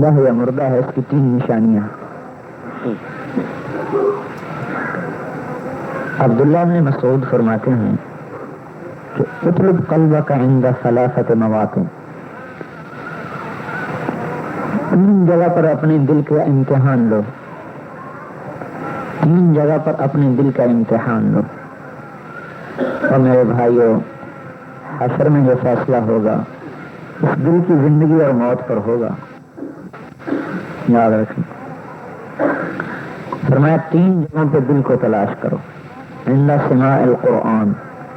زندہ یا مردہ ہے، اس کی 3 نشانیاں۔ عبداللہ بن مسعود فرماتے ہیں کہ اطلب قلبک عند 3 مواطن، 3 جگہ پر اپنے دل کا امتحان لو، 3 جگہ پر اپنے دل کا امتحان لو۔ اور میرے بھائیوں، حشر میں جو فیصلہ ہوگا اس دل کی زندگی اور موت پر ہوگا، یاد رکھیں۔ فرمایا 3 جگہوں پہ دل کو تلاش کرو۔ عند سماع القرآن،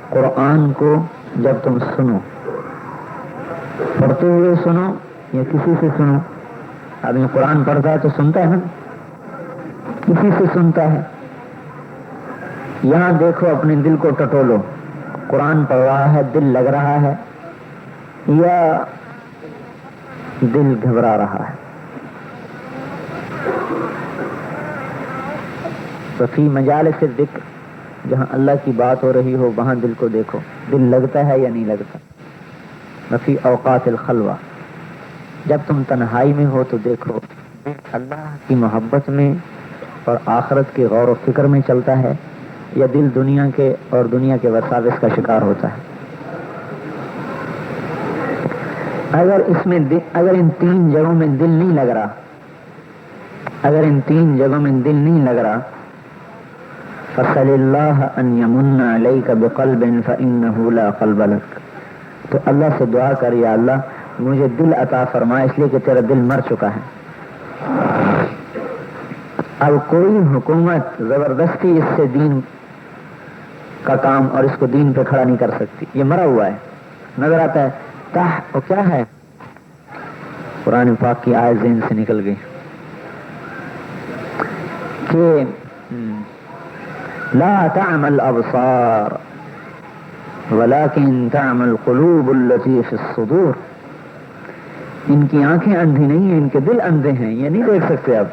قرآن کو جب تم سنو، پڑھتے ہوئے سنو یا کسی سے سنو، آدمی قرآن پڑھتا ہے تو سنتا ہے نا، کسی سے سنتا ہے۔ یہاں دیکھو، اپنے دل کو ٹٹولو، قرآن پڑھ رہا ہے، دل لگ رہا ہے یا دل گھبرا رہا ہے؟ فی مجالس الذکر، جہاں اللہ کی بات ہو رہی ہو وہاں دل کو دیکھو، دل لگتا ہے یا نہیں لگتا۔ وفی اوقات الخلوہ، جب تم تنہائی میں ہو تو دیکھو اللہ کی محبت میں اور آخرت کی غور و فکر میں چلتا ہے یا دل دنیا کے اور دنیا کے وساوس کا شکار ہوتا ہے۔ اگر ان 3 جگہوں میں دل نہیں لگ رہا، اگر ان 3 جگہوں میں دل نہیں لگ رہا، فصل اللہ ان یمن علیک بقلب فانہ لا قلب لک، تو اللہ سے دعا کر، یا اللہ مجھے دل عطا فرما، اس لیے کہ تیرا دل مر چکا ہے۔ اب کوئی حکومت زبردستی اس سے دین کا کام اور اس کو دین پہ کھڑا نہیں کر سکتی، یہ مرا ہوا ہے، نظر آتا ہے۔ اور کیا ہے؟ قرآن پاک کی آیت ذہن سے نکل گئی کہ لا تعمى الابصار ولكن تعمى القلوب التي في الصدور، ان کی آنکھیں اندھی نہیں ہیں، ان کے دل اندھے ہیں، یہ نہیں دیکھ سکتے۔ اب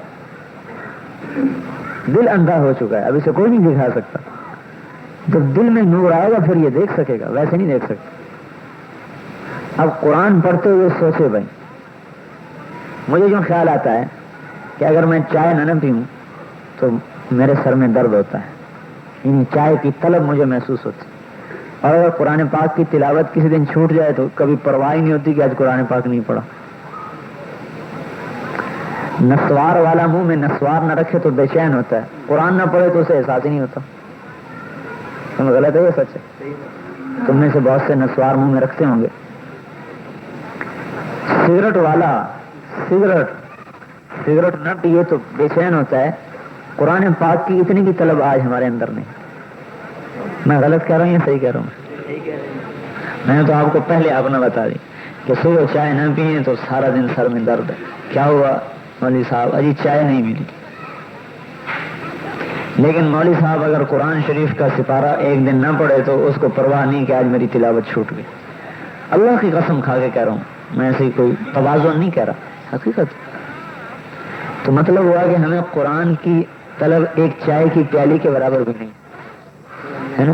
دل اندھا ہو چکا ہے، اب اسے کوئی نہیں دکھا سکتا۔ جب دل میں نور آئے گا پھر یہ دیکھ سکے گا، ویسے نہیں دیکھ سکتا۔ اب قرآن پڑھتے ہوئے سوچے بھائی، مجھے جو خیال آتا ہے کہ اگر میں چائے نہ پیوں تو میرے سر میں درد ہوتا ہے، یعنی چائے کی طلب مجھے محسوس ہوتی، اور اگر قرآن پاک کی تلاوت کسی دن چھوٹ جائے تو کبھی پرواہ ہی نہیں ہوتی کہ آج قرآن پاک نہیں پڑھا۔ نسوار والا منہ میں نسوار نہ رکھے تو بے چین ہوتا ہے، قرآن نہ پڑھے تو اسے احساس ہی نہیں ہوتا۔ تم غلط ہے یا سچ ہے؟ تم میں سے بہت سے نسوار منہ میں رکھتے ہوں گے۔ سگریٹ والا سگریٹ نہ پیے تو بے چین ہوتا ہے، قرآن پاک کی اتنی کی طلب آج ہمارے اندر نہیں۔ میں غلط کہہ رہا ہوں یا صحیح کہہ رہا ہوں؟ میں نے تو آپ کو پہلے اپنا بتا دی کہ صبح چائے نہ پیئے تو سارا دن سر میں درد ہے۔ کیا ہوا مولوی صاحب؟ اجی چائے نہیں ملی۔ لیکن مولوی صاحب اگر قرآن شریف کا سپارہ ایک دن نہ پڑھے تو اس کو پرواہ نہیں کہ آج میری تلاوت چھوٹ گئی۔ اللہ کی قسم کھا کے کہہ رہا ہوں، میں ایسے کوئی تواضع نہیں کہہ رہا، حقیقت۔ تو مطلب ہوا کہ ہمیں قرآن کی طلب ایک چائے کی پیالی کے برابر بھی نہیں ہے نا۔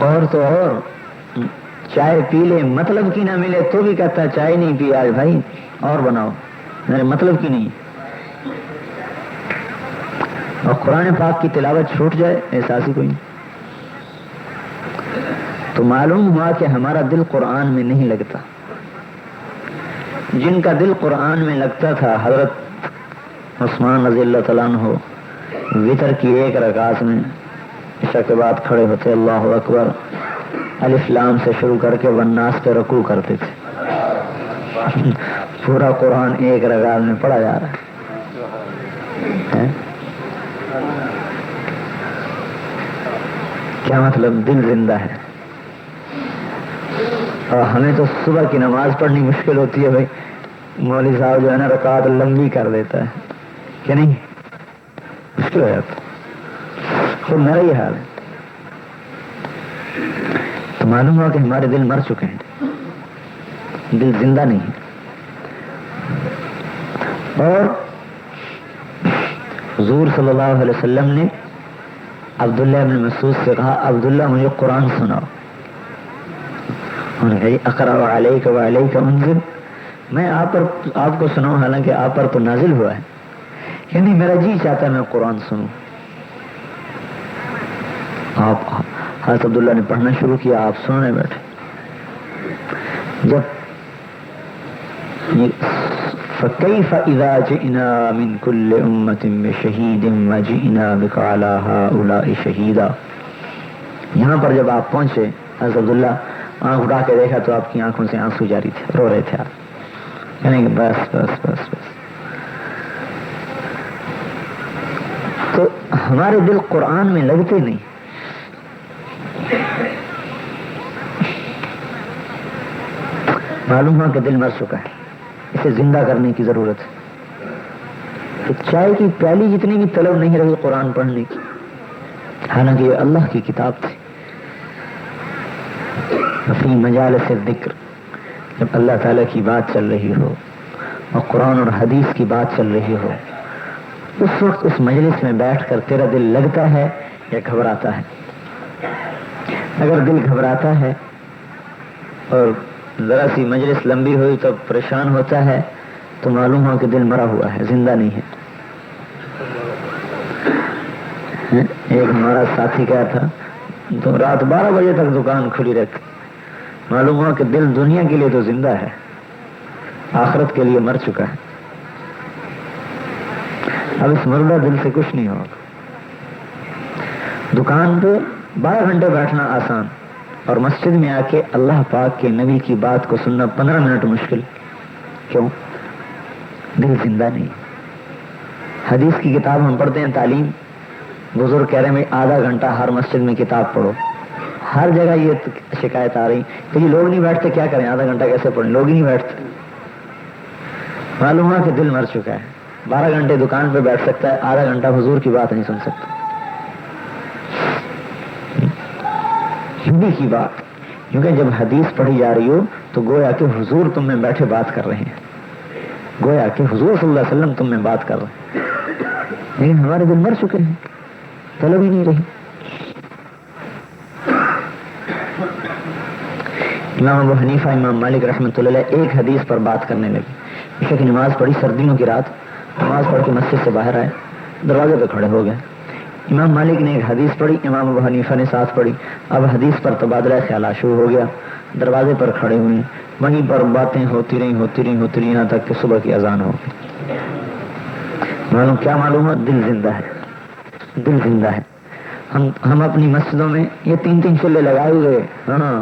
اور تو اور چائے پی لے، مطلب کی نہ ملے تو بھی کہتا چائے نہیں پی آج بھائی، اور بناؤ، میرے مطلب کی نہیں۔ اور قرآن پاک کی تلاوت چھوٹ جائے، احساس ہی کوئی نہیں۔ تو معلوم ہوا کہ ہمارا دل قرآن میں نہیں لگتا۔ جن کا دل قرآن میں لگتا تھا، حضرت عثمان رضی اللہ تعالیٰ عنہ وتر کی 1 رکعت میں عشاء کے بعد کھڑے ہوتے، اللہ اکبر، الف لام سے شروع کر کے والناس پہ رکوع کرتے تھے۔ پورا قرآن 1 رکعت میں پڑھا جا رہا ہے۔ کیا مطلب؟ دل زندہ ہے۔ اور ہمیں تو صبح کی نماز پڑھنی مشکل ہوتی ہے بھائی، مولوی صاحب جو ہے نا رکعت لمبی کر دیتا ہے کہ نہیں، مشکل ہو جاتا۔ خود میرا ہی حال ہے۔ تو معلوم ہوا کہ ہمارے دل مر چکے ہیں، دل زندہ نہیں ہے۔ اور حضور صلی اللہ علیہ وسلم نے عبداللہ بن مسعود سے کہا، عبداللہ مجھے قرآن سناؤ۔ انہوں نے کہا اقرأ علیک وعلیک انزل، میں آپ کو سناؤں حالانکہ آپ پر تو نازل ہوا ہے. کہ نہیں میرا جی چاہتا ہے میں قرآن سنوں. آپ حضرت عبداللہ نے پڑھنا شروع کیا، آپ سننے بیٹھے. جب فَكَيْفَ إِذَا جِئْنَا مِنْ كُلِّ أُمَّةٍ بِشَهِيدٍ وَجِئْنَا بِكَ عَلَى هَؤُلَاءِ شَهِيدًا. یہاں پر جب آپ پہنچے حضرت عبداللہ آنکھ اٹھا کے دیکھا تو آپ کی آنکھوں سے آنسو جاری تھے، رو رہے تھے آپ. یعنی کہ بس بس بس بس. تو ہمارے دل قرآن میں لگتے نہیں. معلوم ہوا کہ دل مر چکا ہے، اسے زندہ کرنے کی ضرورت ہے. کہ چائے کی پیالی جتنی بھی طلب نہیں رہی قرآن پڑھنے کی، حالانکہ یہ اللہ کی کتاب تھی. فی مجالس الذکر، جب اللہ تعالیٰ کی بات چل رہی ہو اور قرآن اور حدیث کی بات چل رہی ہو، اس وقت اس مجلس میں بیٹھ کر تیرا دل لگتا ہے یا گھبراتا ہے؟ اگر دل گھبراتا ہے اور ذرا سی مجلس لمبی ہوئی تو پریشان ہوتا ہے تو معلوم ہو کہ دل مرا ہوا ہے، زندہ نہیں ہے. ایک ہمارا ساتھی کہا تھا تو رات 12 بجے تک دکان کھلی رکھ، معلوم ہوا کہ دل دنیا کے لیے تو زندہ ہے، آخرت کے لیے مر چکا ہے. اب اس مردہ دل سے کچھ نہیں ہوگا. دکان پہ 12 گھنٹے بیٹھنا آسان، اور مسجد میں آ کے اللہ پاک کے نبی کی بات کو سننا 15 منٹ مشکل. کیوں؟ دل زندہ نہیں. حدیث کی کتاب ہم پڑھتے ہیں، تعلیم، بزرگ کہہ رہے ہیں آدھا گھنٹہ ہر مسجد میں کتاب پڑھو. ہر جگہ یہ شکایت آ رہی کہ یہ لوگ نہیں بیٹھتے، کیا کریں، آدھا گھنٹہ کیسے پڑھیں، لوگ ہی نہیں بیٹھتے. معلوم ہوا کہ دل مر چکا ہے. 12 گھنٹے دکان پہ بیٹھ سکتا ہے، آدھا گھنٹہ حضور کی بات نہیں سن سکتا. ہندی کی بات، کیونکہ جب حدیث پڑھی جا رہی ہو تو گویا کہ حضور تم میں بیٹھے بات کر رہے ہیں، گویا کہ حضور صلی اللہ علیہ وسلم تم میں بات کر رہے ہیں. لیکن ہمارے دل مر چکے ہیں، طلب ہی نہیں رہی. امام ابو حنیفہ، امام مالک رحمۃ اللہ علیہ ایک حدیث پر بات کرنے لگے. عشاء کی نماز پڑھی، سردیوں کی رات، نماز پڑھ کے مسجد سے باہر آئے، دروازے پہ کھڑے ہو گئے. امام مالک نے ایک حدیث پڑھی، امام ابو حنیفہ نے ساتھ پڑھی. اب حدیث پر تبادلہ خیالات شروع ہو گیا. دروازے پر کھڑے ہوئے، وہیں پر باتیں ہوتی رہی یہاں تک کہ صبح کی اذان ہو گئی. معلوم کیا معلوم ہے؟ دل زندہ ہے، دل زندہ ہے. ہم اپنی مسجدوں میں یہ 3 چولہے لگائے ہوئے، ہاں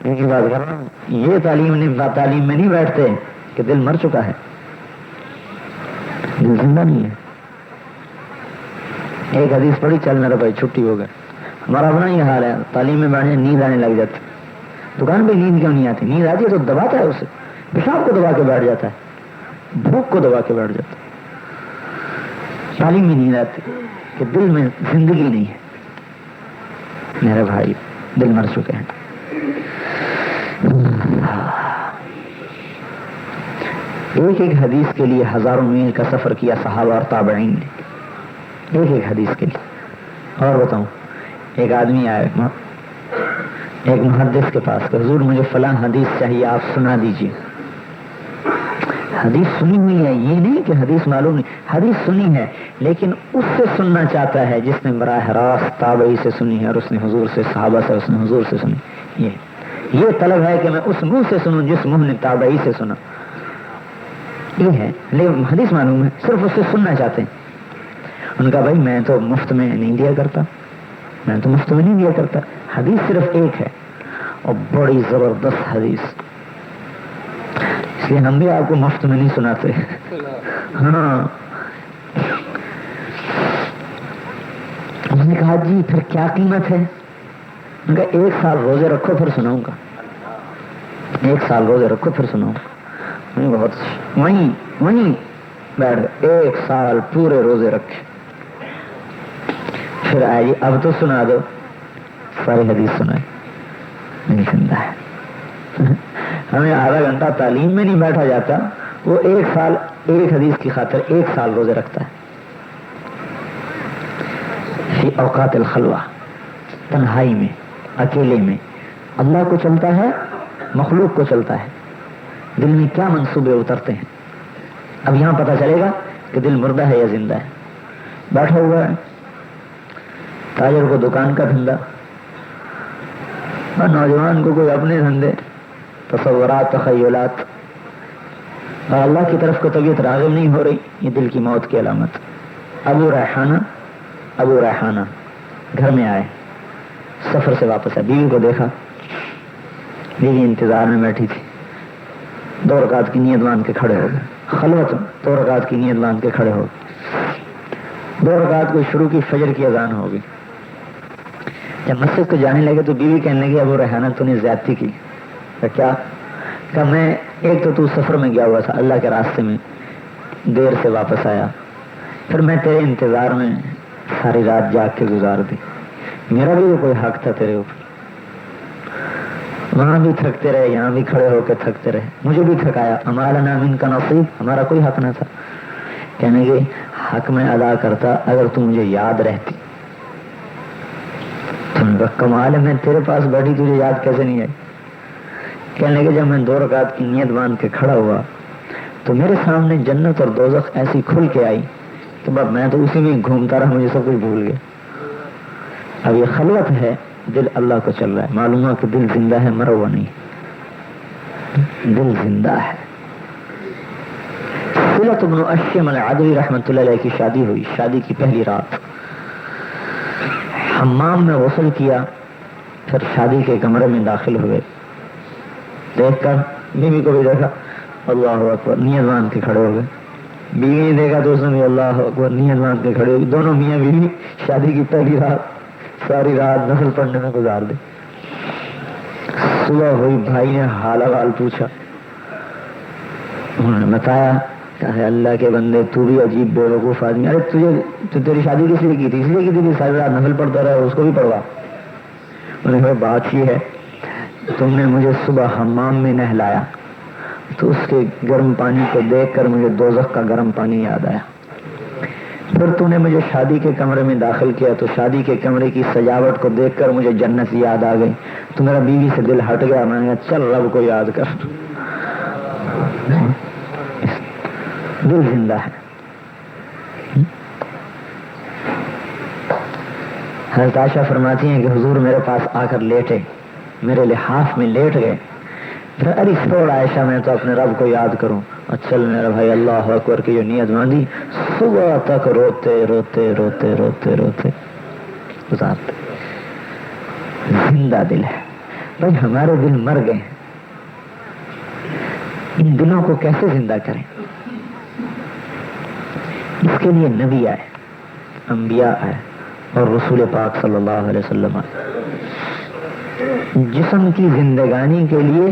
ان کی بات کر رہا ہوں. یہ تعلیم میں نہیں بیٹھتے کہ دل مر چکا ہے، دل زندہ نہیں ہے. ایک حدیث پڑھی، چل میرا بھائی چھٹی ہو گئے. ہمارا اپنا یہ حال ہے، تعلیم میں بیٹھنے نیند آنے لگ جاتی. دکان پہ نیند کیوں نہیں آتی؟ نیند آتی ہے تو دباتا ہے اسے، پیشاب کو دبا کے بیٹھ جاتا ہے، بھوک کو دبا کے بیٹھ جاتا ہے. تعلیم میں نیند آتی کہ دل میں زندگی نہیں ہے. میرے بھائی دل مر چکے ہیں. ایک حدیث کے لیے ہزاروں میل کا سفر کیا صحابہ اور تابعین نے، ایک حدیث کے لیے. اور بتاؤں، ایک آدمی آیا ایک محدث کے پاس کہ حضور مجھے فلاں حدیث چاہیے، آپ سنا دیجیے. حدیث سنی ہوئی ہے، یہ نہیں کہ حدیث معلوم نہیں، حدیث سنی ہے، لیکن اس سے سننا چاہتا ہے جس نے براہ راست تابعی سے سنی ہے، اور اس نے حضور سے، صحابہ سے، اس نے حضور سے سنی. یہ طلب ہے کہ میں اس منہ سے سنوں جس منہ نے تابعی سے سنا. یہ ہے، لیکن حدیث معلوم ہے، صرف اس سے سننا چاہتے ہیں. ان کا بھائی میں تو مفت میں نہیں دیا کرتا، حدیث صرف ایک ہے اور بڑی زبردست حدیث، اس لیے ہم بھی آپ کو مفت میں نہیں سناتے. ہاں. اس نے کہا جی پھر کیا قیمت ہے؟ ان کا 1 سال روزے رکھو پھر سناؤں گا. 1 سال روزے رکھو پھر سناؤں گا. بہت وہیں بیٹھ گئے، 1 سال پورے روزے رکھے. پھر آئے جی اب تو سنا دو. ساری حدیث سنائے، نہیں سنتا ہے. ہمیں آدھا گھنٹہ تعلیم میں نہیں بیٹھا جاتا، وہ 1 سال ایک حدیث کی خاطر 1 سال روزے رکھتا ہے. فی اوقات الخلوہ، تنہائی میں، اکیلے میں اللہ کو چلتا ہے مخلوق کو چلتا ہے، دل میں کیا منصوبے اترتے ہیں. اب یہاں پتہ چلے گا کہ دل مردہ ہے یا زندہ ہے. بیٹھا ہوا ہے تاجر کو دکان کا دھندا، اور نوجوان کو کوئی اپنے دھندے، تصورات، تخیلات، اور اللہ کی طرف کو طبیعت راغب نہیں ہو رہی. یہ دل کی موت کی علامت. ابو ریحانہ گھر میں آئے، سفر سے واپس آئے، بیوی کو دیکھا، بیوی انتظار میں بیٹھی تھی. 2 رکعت کی نیت باندھ کے کھڑے ہو گئے. خلوت 2 رکعت کی نیت باندھ کے کھڑے ہو گئے. 2 رکعت کو شروع کی، فجر کی اذان ہو گئی. جب مسجد کو جانے لگے تو بیوی کہنے لگی ابو ریحانہ تو نے زیادتی کی. کیا؟ کہ میں ایک تو سفر میں گیا ہوا تھا، اللہ کے راستے میں دیر سے واپس آیا، پھر میں تیرے انتظار میں ساری رات جاگ کے گزار دی. میرا بھی کوئی حق تھا تیرے اوپر، وہاں بھی تھکتے رہے، یہاں بھی کھڑے ہو کے تھکتے رہے، مجھے بھی تھکایا. ہمارا من کا نصیب، ہمارا کوئی حق نہ تھا. کہنے کہ حق میں ادا کرتا اگر تو مجھے یاد رہتی. تم کا کمال ہے، میں تیرے پاس بیٹھی تجھے یاد کیسے نہیں آئی. کہنے کہ جب میں 2 رکعت کی نیت باندھ کے کھڑا ہوا تو میرے سامنے جنت اور دوزخ ایسی کھل کے آئی کہ بس میں تو اسی میں گھومتا رہا، مجھے سب کچھ بھول گیا. اب یہ خلوت ہے، دل اللہ کو چل رہا ہے. معلوم ہوا کہ دل زندہ ہے، مرا ہوا نہیں. دل زندہ ہے. صلۃ بن اشیم العدوی رحمۃ اللہ علیہ کی شادی ہوئی. شادی کی پہلی رات حمام میں غسل کیا، پھر شادی کے کمرے میں داخل ہوئے. دیکھ کر بیوی کو بھی دیکھا، اللہ اکبر، نیت باندھ کے کھڑے ہو گئے. بیوی نے دیکھا تو اس نے بھی اللہ اکبر، نیت باندھ کے کھڑے ہو گئے. دونوں میاں بیوی شادی کی پہلی رات ساری رات نفل پڑھنے میں گزار دی. صبح ہوئی، بھائی نے حال احوال پوچھا، انہوں نے بتایا کہ اللہ کے بندے تو بھی عجیب بے وقوف آدمی. ارے تیری شادی کس لیے کی تھی؟ اس لیے کی تھی کہ ساری رات نفل پڑھتا رہا، اس کو بھی پڑھوا. انہوں نے کہا بات یہ ہے تم نے مجھے صبح حمام میں نہلایا تو اس کے گرم پانی کو دیکھ کر مجھے دوزخ کا گرم پانی یاد آیا. پھر تو نے مجھے شادی کے کمرے میں داخل کیا تو شادی کے کمرے کی سجاوٹ کو دیکھ کر مجھے جنت یاد آ گئی. تو میرا بیوی سے دل ہٹ گیا. میں نے کہا چل رب کو یاد کر. دل زندہ ہے. حضرت عائشہ فرماتی ہیں کہ حضور میرے پاس آ کر لیٹے، میرے لحاف میں لیٹ گئے. پھر ارے چھوڑ عائشہ، میں تو اپنے رب کو یاد کروں. اور چل میرا بھائی اللہ اکبر کی جو نیت باندھی، صبح تک روتے روتے روتے روتے روتے گزارتے. زندہ دل ہے. بھائی ہمارے دل مر گئے، ان دلوں کو کیسے زندہ کریں؟ اس کے لیے نبی آئے، انبیاء آئے اور رسول پاک صلی اللہ علیہ وسلم آئے. جسم کی زندگانی کے لیے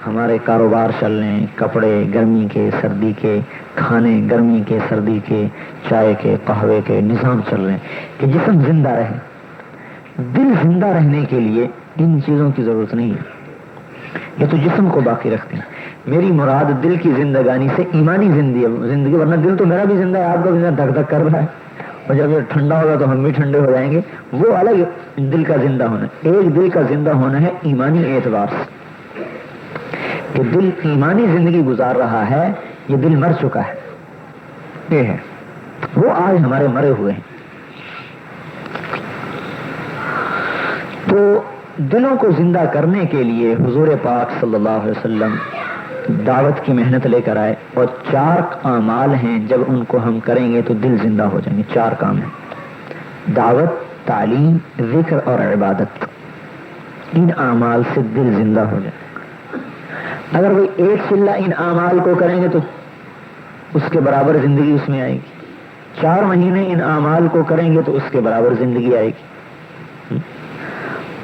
ہمارے کاروبار چل رہے ہیں، کپڑے گرمی کے سردی کے، کھانے گرمی کے سردی کے، چائے کے قہوے کے نظام چل رہے ہیں کہ جسم زندہ رہے. دل زندہ رہنے کے لیے ان چیزوں کی ضرورت نہیں ہے. یہ تو جسم کو باقی رکھتے ہیں. میری مراد دل کی زندگانی سے ایمانی زندگی، ورنہ دل تو میرا بھی زندہ ہے، آپ کا بھی زندہ دھک دھک کر رہا ہے، اور جب یہ ٹھنڈا ہوگا تو ہم بھی ٹھنڈے ہو جائیں گے. وہ الگ دل کا زندہ ہونا. ایک دل کا زندہ ہونا ہے ایمانی اعتبار سے کہ دل ایمانی زندگی گزار رہا ہے، یہ دل مر چکا ہے. یہ ہے وہ آج ہمارے مرے ہوئے ہیں. تو دلوں کو زندہ کرنے کے لیے حضور پاک صلی اللہ علیہ وسلم دعوت کی محنت لے کر آئے، اور 4 اعمال ہیں جب ان کو ہم کریں گے تو دل زندہ ہو جائیں گے. 4 کام ہیں: دعوت، تعلیم، ذکر اور عبادت. ان اعمال سے دل زندہ ہو جائے. اگر کوئی ایک چلہ ان اعمال کو کریں گے تو اس کے برابر زندگی اس میں آئے گی. 4 مہینے ان اعمال کو کریں گے تو اس کے برابر زندگی آئے گی.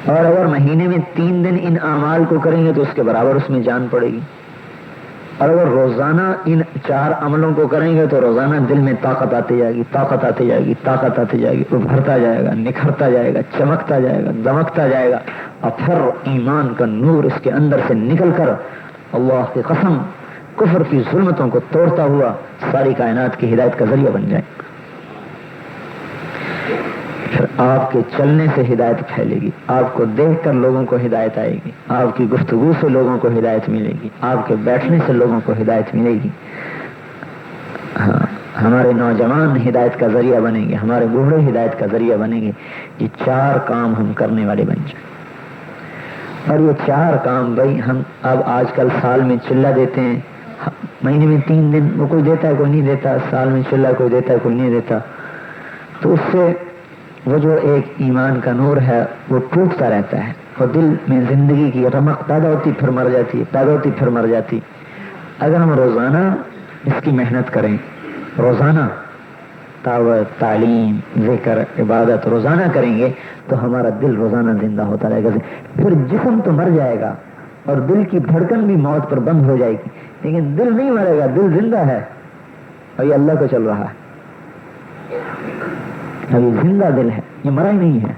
اور اگر مہینے میں 3 دن ان اعمال کو کریں گے تو اس کے برابر اس میں جان پڑے گی. اور اگر روزانہ ان 4 عملوں کو کریں گے تو روزانہ دل میں طاقت آتی جائے گی، طاقت آتی جائے گی، طاقت آتی جائے گی، ابھرتا جائے گا، نکھرتا جائے گا، چمکتا جائے گا، دمکتا جائے گا. اور پھر ایمان کا نور اس کے اندر سے نکل کر اللہ کی قسم کفر کی ظلمتوں کو توڑتا ہوا ساری کائنات کی ہدایت کا ذریعہ بن جائے. پھر آپ کے چلنے سے ہدایت پھیلے گی، آپ کو دیکھ کر لوگوں کو ہدایت آئے گی، آپ کی گفتگو سے لوگوں کو ہدایت ملے گی، آپ کے بیٹھنے سے لوگوں کو ہدایت ملے گی۔ ہاں، ہمارے نوجوان ہدایت کا ذریعہ بنیں گے، ہمارے بوڑھے ہدایت کا ذریعہ بنیں گے۔ یہ 4 کام ہم کرنے والے بن جائیں۔ اور یہ 4 کام بھائی ہم اب آج کل سال میں چلہ دیتے ہیں، مہینے میں 3 دن وہ کوئی دیتا ہے کوئی نہیں دیتا، سال میں چلہ کوئی دیتا ہے کوئی نہیں دیتا، تو اس سے وہ جو ایک ایمان کا نور ہے وہ ٹوٹتا رہتا ہے، اور دل میں زندگی کی رمق پیدا ہوتی پھر مر جاتی، پیدا ہوتی پھر مر جاتی۔ اگر ہم روزانہ اس کی محنت کریں، روزانہ دعوت، تعلیم، ذکر، عبادت روزانہ کریں گے تو ہمارا دل روزانہ زندہ ہوتا رہے گا۔ پھر جسم تو مر جائے گا اور دل کی دھڑکن بھی موت پر بند ہو جائے گی، لیکن دل نہیں مرے گا، دل زندہ ہے اور یہ اللہ کو چل رہا ہے۔ اب یہ زندہ دل ہے، یہ مرا ہی نہیں ہے۔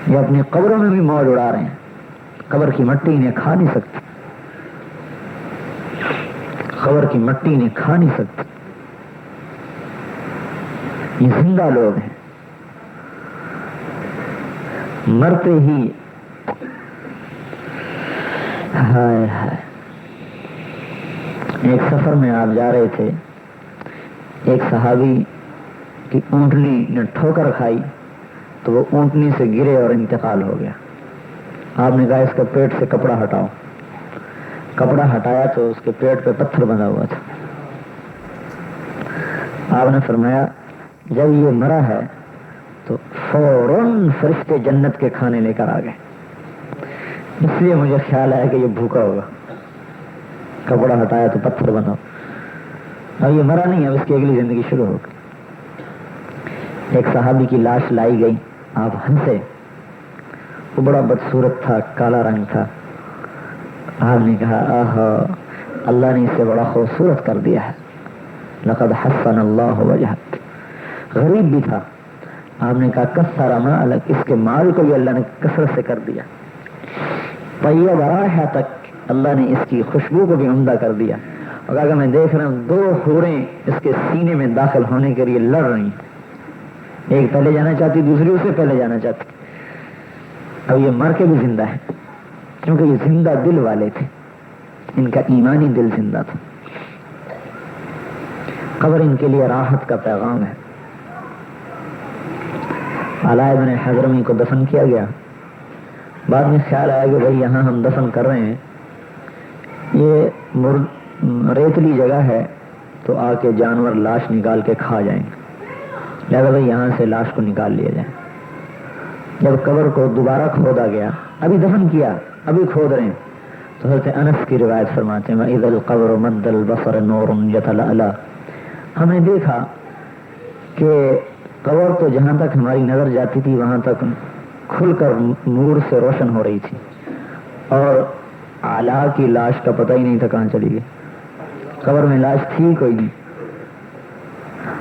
یہ اپنی قبروں میں بھی موج اڑا رہے ہیں، قبر کی مٹی انہیں کھا نہیں سکتی، قبر کی مٹی انہیں کھا نہیں سکتی۔ یہ زندہ لوگ ہیں، مرتے ہی ہائے ہائے۔ ایک سفر میں آپ جا رہے تھے، ایک صحابی کی اونٹنی نے ٹھوکر کھائی تو وہ اونٹنی سے گرے اور انتقال ہو گیا۔ آپ نے کہا اس کا پیٹ سے کپڑا ہٹاؤ، کپڑا ہٹایا تو اس کے پیٹ پہ پتھر بندھا ہوا تھا۔ آپ نے فرمایا جب یہ مرا ہے تو فوراً فرشتے جنت کے کھانے لے کر آ گئے، اس لیے مجھے خیال آیا کہ یہ بھوکا ہوگا، کپڑا ہٹایا تو پتھر بنا۔ اب یہ مرا نہیں، اب اس کی اگلی زندگی شروع ہو گئی۔ ایک صحابی کی لاش لائی گئی، آپ ہنسے، وہ بڑا بدصورت تھا، کالا رنگ تھا۔ آپ نے کہا آہا، اللہ نے اسے بڑا خوبصورت کر دیا ہے، لقد حسن اللہ وجہک۔ غریب بھی تھا، آپ نے کہا کثر مالک، اس کے مال کو بھی اللہ نے کثرت سے کر دیا۔ طیب رائحتک، اللہ نے اس کی خوشبو کو بھی عمدہ کر دیا۔ اور اگر میں دیکھ رہا ہوں 2 حوریں اس کے سینے میں داخل ہونے کے لیے لڑ رہی ہیں، ایک پہلے جانا چاہتی، دوسری اسے پہلے جانا چاہتی۔ اب یہ مر کے بھی زندہ ہے کیونکہ یہ زندہ دل والے تھے، ان کا ایمانی دل زندہ تھا۔ قبر ان کے لیے راحت کا پیغام ہے۔ علاء بن حضرمی کو دفن کیا گیا، بعد میں خیال آیا کہ بھائی یہاں ہم دفن کر رہے ہیں، یہ ریتلی جگہ ہے تو آ کے جانور لاش نکال کے کھا جائیں گے، لہذا بھائی یہاں سے لاش کو نکال لیا جائے۔ جب قبر کو دوبارہ کھودا گیا، ابھی دفن کیا ابھی کھود رہے ہیں، تو حضرت انس کی روایت فرماتے ہیں وَإِذَا الْقَبْرُ مَدَّ الْبَصَرِ نُورٌ يَتَلَأْلَأَ، ہم نے دیکھا کہ قبر تو جہاں تک ہماری نظر جاتی تھی وہاں تک کھل کر نور سے روشن ہو رہی تھی، اور اعلیٰ کی لاش کا پتہ ہی نہیں تھا کہاں چلی گئی، قبر میں لاش تھی کوئی نہیں،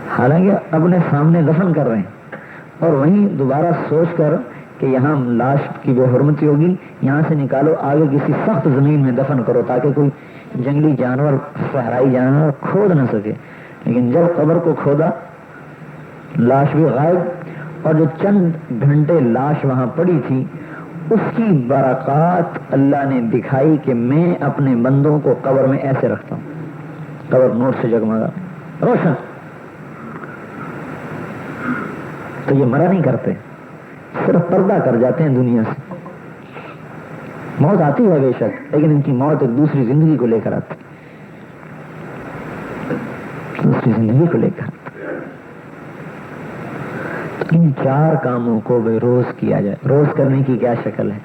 حالانکہ اپنے سامنے دفن کر رہے ہیں، اور وہیں دوبارہ سوچ کر کہ یہاں لاش کی بے حرمتی ہوگی، یہاں سے نکالو آگے کسی سخت زمین میں دفن کرو تاکہ کوئی جنگلی جانور، صحرائی جانور کھود نہ سکے۔ لیکن جب قبر کو کھودا لاش بھی غائب، اور جو چند گھنٹے لاش وہاں پڑی تھی اس کی برکات اللہ نے دکھائی کہ میں اپنے بندوں کو قبر میں ایسے رکھتا ہوں، قبر نور سے جگمگا روشن۔ تو یہ مرا نہیں کرتے، صرف پردہ کر جاتے ہیں دنیا سے۔ موت آتی ہے بے شک، لیکن ان کی موت ایک دوسری زندگی کو لے کر آتی، دوسری زندگی کو لے کر۔ تو ان 4 کاموں کو بھی روز کیا جائے۔ روز کرنے کی کیا شکل ہے؟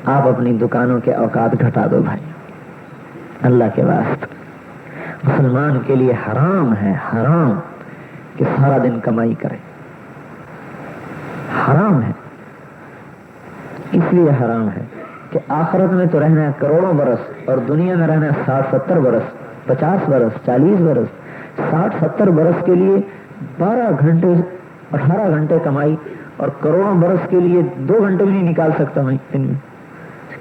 آپ اپنی دکانوں کے اوقات گھٹا دو بھائی، اللہ کے واسطے۔ مسلمان کے لیے حرام ہے، حرام کہ سارا دن کمائی کرے، حرام ہے۔ اس لیے حرام ہے کہ آخرت میں تو رہنا ہے کروڑوں برس، اور دنیا میں رہنا ہے 60-70 برس، 50 برس، 40 برس۔ 60-70 برس کے لیے 12 گھنٹے 18 گھنٹے کمائی، اور کروڑوں برس کے لیے 2 گھنٹے بھی نہیں نکال سکتا میں دن میں۔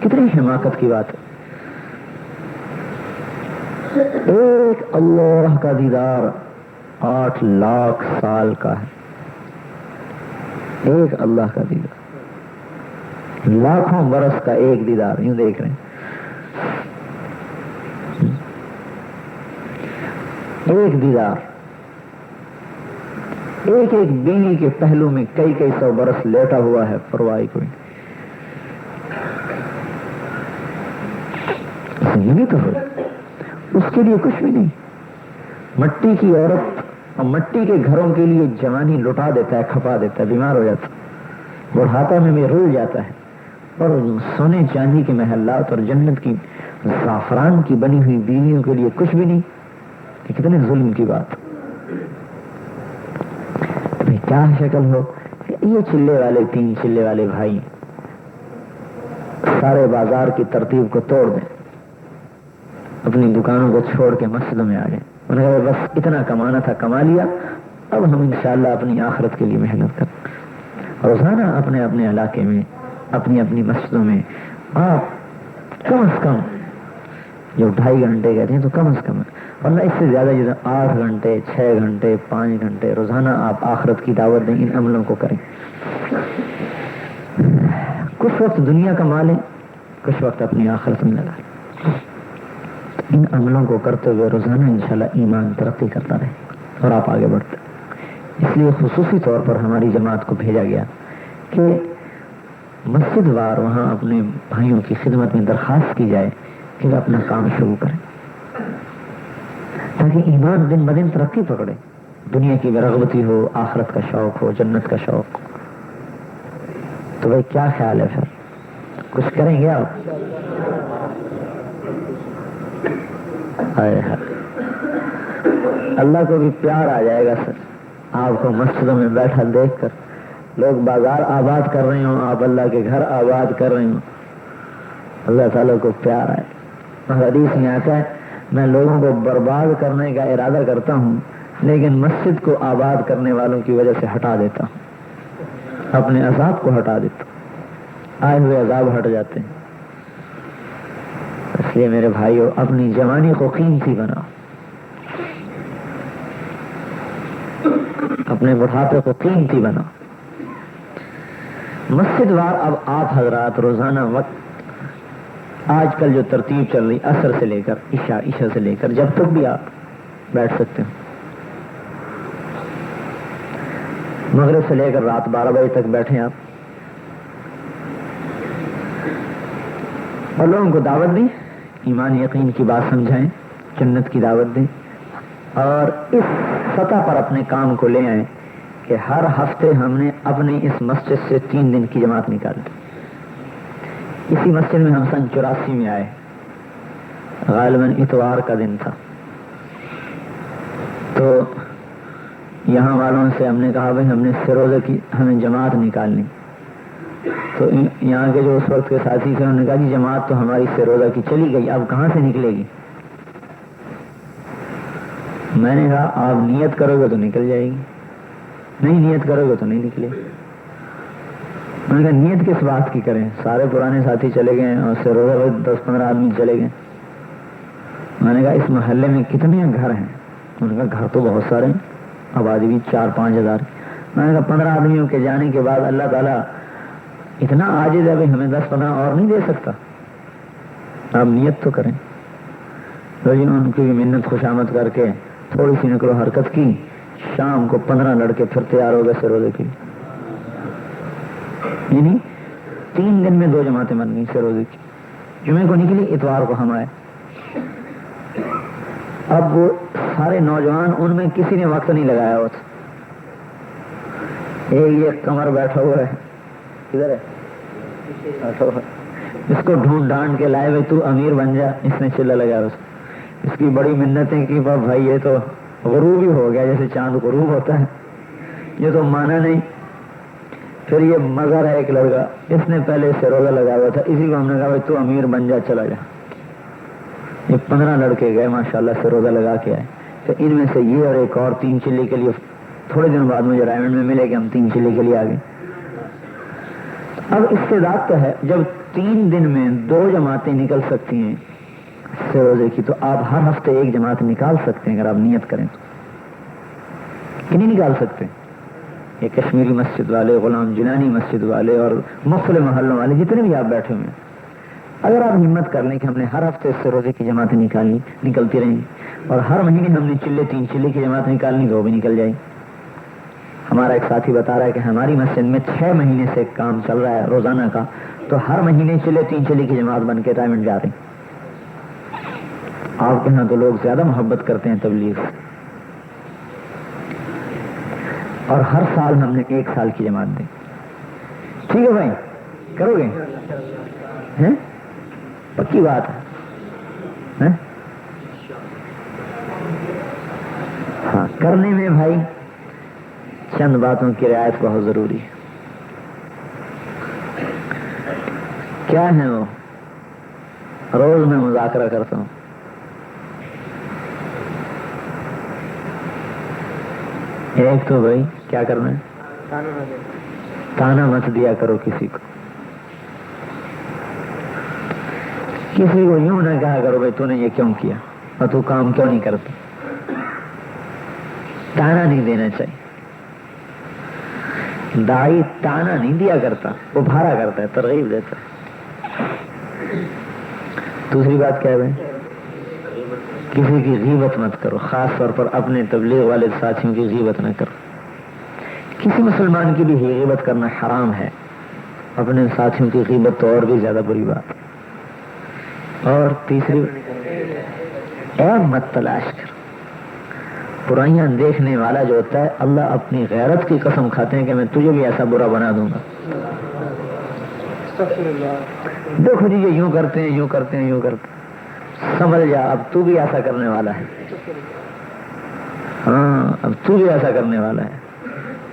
کتنی حماقت کی بات ہے۔ ایک اللہ کا دیدار 8 لاکھ سال کا ہے، ایک اللہ کا دیدار، لاکھوں برس کا ایک دیدار، یوں دیکھ رہے ہیں، ایک دیدار، ایک ایک بیوی کے پہلو میں کئی کئی سو برس لیٹا ہوا ہے، پرواہ کوئی نہیں تو اس کے لیے کچھ بھی نہیں. مٹی کی عورت اور مٹی کے گھروں کے لیے جوانی لٹا دیتا ہے، کھپا دیتا ہے، بیمار ہو جاتا ہے، بڑھاپا میں بھی رل جاتا ہے، اور سونے چاندی کے محلات اور جنت کی زعفران کی بنی ہوئی بیویوں کے لیے کچھ بھی نہیں. کتنے ظلم کی بات. کیا شکل ہو، یہ چلے والے 3 چلے والے بھائی سارے بازار کی ترتیب کو توڑ دیں، اپنی دکانوں کو چھوڑ کے مسجدوں میں آ گئے. انہوں نے کہا بس اتنا کمانا تھا، کما لیا، اب ہم انشاءاللہ اپنی آخرت کے لیے محنت کریں. روزانہ اپنے اپنے علاقے میں، اپنی اپنی مسجدوں میں آپ کم از کم جو 2.5 گھنٹے کہتے ہیں تو کم از کم، ورنہ اس سے زیادہ 8 گھنٹے 6 گھنٹے 5 گھنٹے روزانہ آپ آخرت کی دعوت دیں، ان عملوں کو کریں. کچھ وقت دنیا کما لیں، کچھ وقت اپنی آخرت میں لگا لیں. ان عملوں کو کرتے ہوئے روزانہ انشاءاللہ ایمان ترقی کرتا رہے اور آپ آگے بڑھتے. اس لیے خصوصی طور پر ہماری جماعت کو بھیجا گیا کہ مسجد وار وہاں اپنے بھائیوں کی خدمت میں درخواست کی جائے کہ وہ اپنا کام شروع کریں، تاکہ ایمان دن بدن ترقی پکڑے، دنیا کی رغبتی ہو، آخرت کا شوق ہو، جنت کا شوق. تو بھائی کیا خیال ہے، پھر کچھ کریں گے آپ؟ اللہ کو بھی پیار آ جائے گا سر آپ کو مسجدوں میں بیٹھا دیکھ کر. لوگ بازار آباد کر رہے ہوں، آپ اللہ کے گھر آباد کر رہے ہوں، اللہ تعالیٰ کو پیار آئے. حدیث میں آتا ہے میں لوگوں کو برباد کرنے کا ارادہ کرتا ہوں لیکن مسجد کو آباد کرنے والوں کی وجہ سے ہٹا دیتا ہوں، اپنے عذاب کو ہٹا دیتا ہوں، آئے ہوئے عذاب ہٹ جاتے ہیں. اس لیے میرے بھائیوں اپنی جوانی کو قیمتی بناؤ، اپنے بڑھاپے کو قیمتی بناؤ. مسجد وار اب آپ حضرات روزانہ وقت، آج کل جو ترتیب چل رہی عصر سے لے کر عشاء سے لے کر جب تک بھی آپ بیٹھ سکتے ہیں، مغرب سے لے کر رات 12 بجے تک بیٹھیں آپ، اور لوگوں کو دعوت دیں، ایمان یقین کی بات سمجھائیں، جنت کی دعوت دیں، اور اس سطح پر اپنے کام کو لے آئیں کہ ہر ہفتے ہم نے اپنی اس مسجد سے 3 دن کی جماعت نکالی. اسی مسجد میں ہم سن 84 میں آئے، غالباً اتوار کا دن تھا. تو یہاں والوں سے ہم نے کہا بھائی ہم نے سروزہ کی ہمیں جماعت نکالنی. تو یہاں کے جو اس وقت کے ساتھی تھے انہوں نے کہا کہ جماعت تو ہماری سروزہ کی چلی گئی، اب کہاں سے نکلے گی؟ میں نے کہا آپ نیت کرو گے تو نکل جائے گی، نہیں نیت کرو گے تو نہیں نکلے. میں نے کہا نیت کس بات کی کریں، سارے پرانے ساتھی چلے گئے اور سروزہ 10-15 آدمی چلے گئے. میں نے کہا اس محلے میں کتنے گھر ہیں؟ انہوں نے کہا گھر تو بہت سارے ہیں، آبادی بھی 4-5 ہزار. میں نے کہا 15 آدمیوں کے جانے کے بعد اللہ تعالیٰ اتنا عاجز ہے بھائی ہمیں 10-15 اور نہیں دے سکتا؟ آپ نیت تو کریں. تو ان کی منت خوشامد کر کے تھوڑی سی نکلو حرکت کی، شام کو 15 لڑکے پھر تیار ہو گئے سروزے کی. یعنی 3 دن میں 2 جماعتیں بن گئی سروزے کی. جمعے کو نکلی، اتوار کو ہم آئے. اب وہ سارے نوجوان، ان میں کسی نے وقت نہیں لگایا ہوا تھا. ایک یہ کمر بیٹھا ہوا ہے، کدھر ہے؟ اس کو ڈھونڈ ڈھانڈ کے لائے بھائی تو امیر بن جا، اس نے چلا لگا. اس کی بڑی منتیں کی بھائی یہ تو غروب ہی ہو گیا، جیسے چاند غروب ہوتا ہے، یہ تو مانا نہیں. پھر یہ مظہر ہے ایک لڑکا، اس نے پہلے سے روزہ لگا ہوا تھا، اسی کو ہم نے کہا بھائی تو امیر بن جا، چلا جا. یہ 15 لڑکے گئے ماشاءاللہ سے روزہ لگا کے آئے. تو ان میں سے یہ اور ایک اور 3 چلے کے لیے تھوڑے دن بعد مجھے رائمنڈ میں ملے کہ ہم 3 چلے کے لیے آ گئے. اب استعداد تو ہے، جب 3 دن میں 2 جماعتیں نکل سکتی ہیں سے روزے کی، تو آپ ہر ہفتے 1 جماعت نکال سکتے ہیں اگر آپ نیت کریں تو. کہ نہیں نکال سکتے؟ یہ کشمیری مسجد والے، غلام جنانی مسجد والے اور مختلف محلوں والے جتنے بھی آپ بیٹھے ہوئے ہیں، اگر آپ ہمت کر لیں کہ ہم نے ہر ہفتے اس سے روزے کی جماعتیں نکلتی رہیں اور ہر مہینے ہم نے 3 چلے کی جماعت نکالنی تو وہ بھی نکل جائے. ہمارا ایک ساتھی بتا رہا ہے کہ ہماری مسجد میں 6 مہینے سے کام چل رہا ہے روزانہ کا، تو ہر مہینے 3 چلے کی جماعت بن کے ریٹائرمنٹ جا رہی. آپ کے ہاں تو لوگ زیادہ محبت کرتے ہیں تبلیغ سے، اور ہر سال ہم نے 1 سال کی جماعت دی. ٹھیک ہے بھائی، کرو گے؟ پکی بات ہے. ہاں، کرنے میں بھائی چند باتوں کی رعایت بہت ضروری ہے. کیا ہے وہ؟ روز میں مذاکرہ کرتا ہوں. ایک تو بھائی کیا کرنا ہے؟ تانا مت دیا کرو کسی کو. کسی کو یوں نہ کہا کرو بھائی تو نے یہ کیوں کیا اور تو کام کیوں نہیں کرتا. تانا نہیں دینا چاہیے. داعی تانا نہیں دیا کرتا، وہ بھارا کرتا ہے، ترغیب دیتا ہے. دوسری بات کیا ہے بھائی؟ کسی کی غیبت مت کرو، خاص طور پر اپنے تبلیغ والے ساتھیوں کی غیبت نہ کرو. کسی مسلمان کی بھی غیبت کرنا حرام ہے، اپنے ساتھیوں کی غیبت تو اور بھی زیادہ بری بات. اور تیسری، عیب مت تلاش کرو. برائیاں دیکھنے والا جو ہوتا ہے، اللہ اپنی غیرت کی قسم کھاتے ہیں کہ میں تجھے بھی ایسا برا بنا دوں گا. دیکھو جی یہ یوں کرتے ہیں، یوں کرتے ہیں، یوں کرتے ہیں، سمجھ جا اب تو بھی ایسا کرنے والا ہے. ہاں، اب تو بھی ایسا کرنے والا ہے.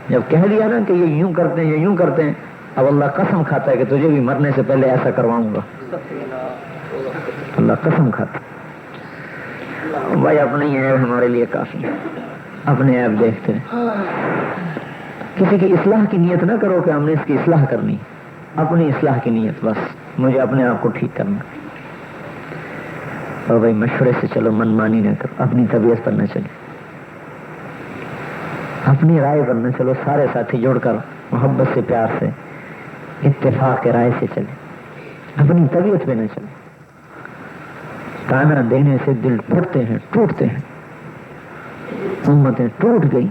جب کہہ دیا نا کہ یہ یوں کرتے ہیں، یہ یوں کرتے ہیں، اب اللہ قسم کھاتا ہے کہ تجھے بھی مرنے سے پہلے ایسا کرواؤں گا. اللہ قسم کھاتا. بھائی اپنے عیب ہمارے لیے کافی ہے، اپنے عیب دیکھتے ہیں. کسی کی اصلاح کی نیت نہ کرو کہ ہم نے اس کی اصلاح کرنی، اپنی اصلاح کی نیت، بس مجھے اپنے آپ کو ٹھیک کرنا. اور بھائی مشورے سے چلو، من مانی نہ کرو، اپنی طبیعت پر نہ چلے، اپنی رائے پر نہ چلو. سارے ساتھی جوڑ کر محبت سے، پیار سے، اتفاق کے رائے سے چلے، اپنی طبیعت پہ نہ چلے. تانا دینے سے دل پھٹتے ہیں، ٹوٹتے ہیں. امتیں ٹوٹ گئی،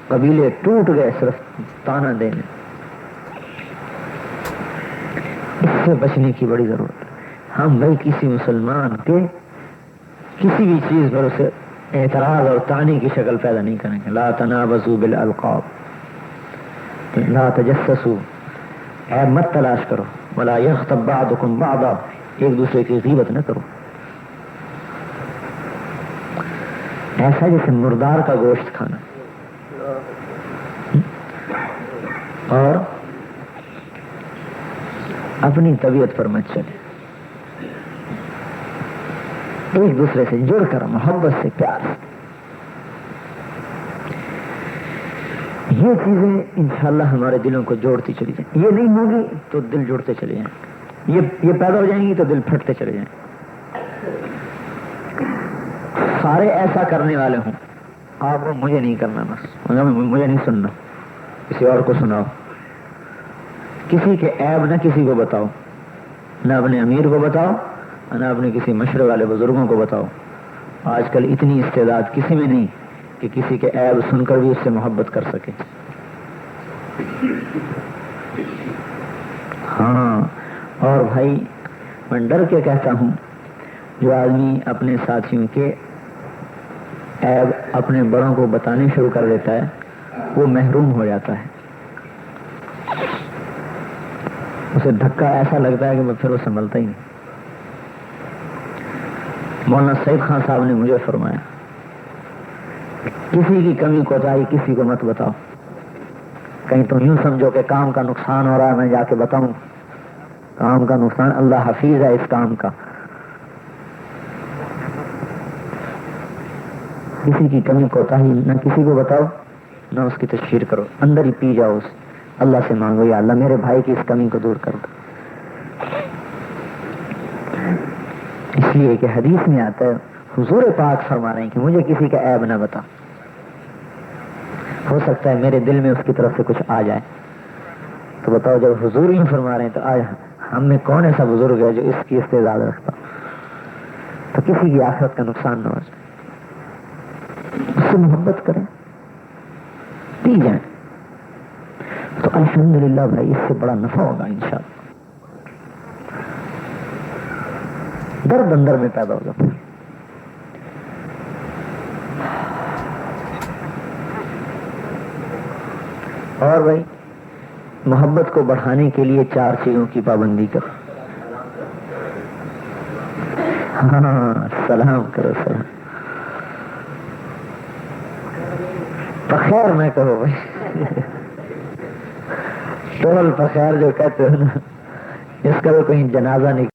قبیلے ٹوٹ گئے صرف تانا دینے. اس سے بچنے کی بڑی ضرورت ہے. ہم بھائی کسی مسلمان کے کسی بھی چیز پر اسے اعتراض اور طعنے کی شکل پیدا نہیں کریں گے. لا تنابزوا بالالقاب، لا تجسسوا، عیب مت تلاش کرو. ولا یغتب بعضکم بعضا، ایک دوسرے کی غیبت نہ کرو. ایسا جیسے مردار کا گوشت کھانا. اور اپنی طبیعت پر مت چلے. ایک دوسرے سے جڑ کر محبت سے، پیار سے. یہ چیزیں انشاءاللہ ہمارے دلوں کو جوڑتی چلی جائیں. یہ نہیں ہوگی تو دل جڑتے چلے جائیں. یہ پیدا ہو جائیں گی تو دل پھٹتے چلے جائیں. سارے ایسا کرنے والے ہوں، آپ کو مجھے نہیں کرنا، بس مجھے نہیں سننا، کسی اور کو سناؤ. کسی کے عیب نہ کسی کو بتاؤ، نہ اپنے امیر کو بتاؤ، نہ اپنے کسی مشورے والے بزرگوں کو بتاؤ. آج کل اتنی استعداد کسی میں نہیں کہ کسی کے عیب سن کر بھی اس سے محبت کر سکے. ہاں، اور بھائی میں ڈر کے کہتا ہوں، جو آدمی اپنے ساتھیوں کے عیب اپنے بڑوں کو بتانے شروع کر دیتا ہے، وہ محروم ہو جاتا ہے. اسے دھکا ایسا لگتا ہے کہ وہ پھر وہ سنبھلتا ہی نہیں. مولانا سعید خان صاحب نے مجھے فرمایا، کسی کی کمی کوتاہی کسی کو مت بتاؤ. کہیں تم یوں سمجھو کہ کام کا نقصان ہو رہا ہے میں جا کے بتاؤں. کام کا نقصان، اللہ حفیظ ہے اس کام کا. کسی کی کمی کوتاہی نہ کسی کو بتاؤ، نہ اس کی تشہیر کرو. اندر ہی پی جاؤ، اس اللہ سے مانگو، یا اللہ میرے بھائی کی اس کمی کو دور کر دو. اس لیے کہ حدیث میں آتا ہے، حضور پاک فرما رہے ہیں کہ مجھے کسی کا عیب نہ بتا. ہو سکتا ہے میرے دل میں اس کی طرف سے کچھ آ جائے. تو بتاؤ جب حضور ہی فرما رہے ہیں تو آج ہم میں کون ایسا بزرگ ہے جو اس کی استعداد رکھتا؟ تو کسی کی آخرت کا نقصان نہ ہو جائے. اس سے محبت کریں، پی جائیں تو الحمدللہ بھائی اس سے بڑا نفع ہوگا انشاءاللہ. درد اندر میں پیدا ہوگا. اور بھائی محبت کو بڑھانے کے لیے 4 چیزوں کی پابندی کرو. ہاں سلام کرو، سلام بخیر نہ کہو بھائی. ٹول بخیر جو کہتے ہو نا، اس کا تو کہیں جنازہ نہیں